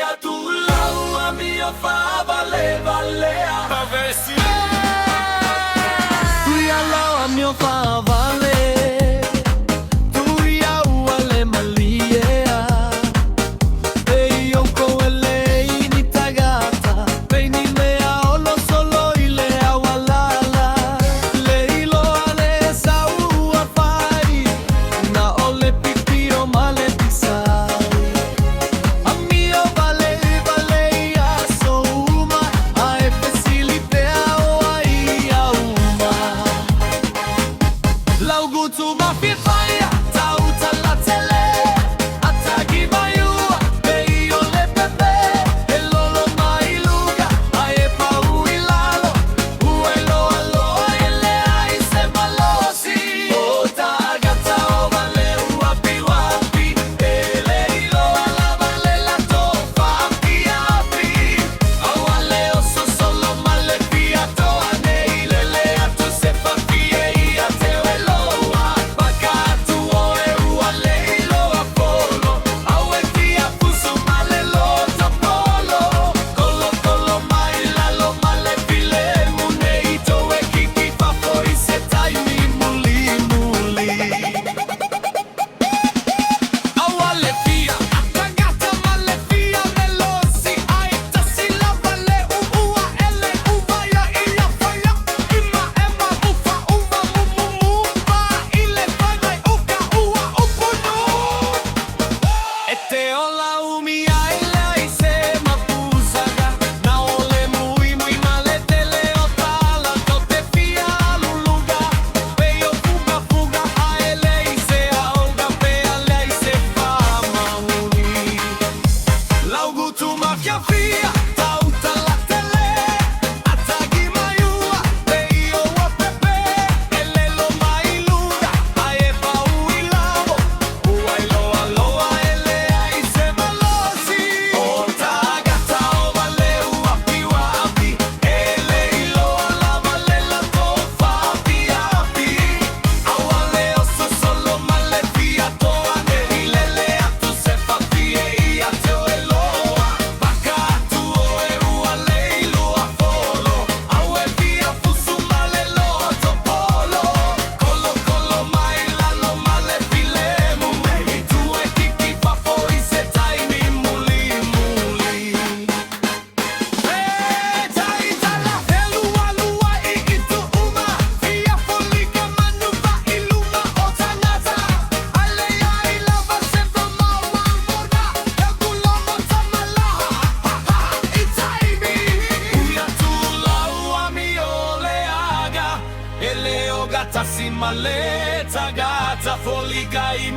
via tu la mia fa valea avessi tu ya la mio fa vale tu ya wale malia e io con lei ni tagata veni lea o lo solo ile awalala lei lo ale sa u afai na ole pipiro male pisai a mio vale valea so uma a e facilite o ai a uma laugutu ma fifaya tauta la tele atagi mayu e io le pepe e lolo mai luga ai pa uilalo uelo alo e le ai se malosi o tagata o vale uapi uapi e le ilo ala vale la tofa api awale o so solo male via to ane ile le atu se fa fie ia te eloa bakatu o e uale ilo apolo au e via fuso male lo tapolo colo colo mai la lo male vile muneito e kiki fa poi se tai mi muli muli awale via atagata male via veloci ai tassi la vale ua ele uvaya ia faya ima ema ufa uma mumumumba ile fana uka ua upunu ete ola umia ile aise mapusaga na ole mui male tele otala tote fia luluga veio fuga fuga a ele aise auga pe ale aise fama uni laugutu mafia fia tauta la tele atagi maiua veio o pepe ele lo mai luga ae pa uilavo uailo aloa ele aise malosi o tagata o vale uapi uapi ele ilo ala vale la tofa api api awale o so solo male via toa ne ilele atu se fa fie ia te eloa bakatu o e uale ilo afolo au e via fusu male lo topolo colo colo mai la lo male filemu mei tu e kiki fa poi se tai mi muli muli tai tala helua lua I itu uma via folika manuva iluma o tanata alea I lava sempre mal morda eu gulomo tamalaha itai mi uia tu la ua mi oleaga ele o gata si maleta gata folika I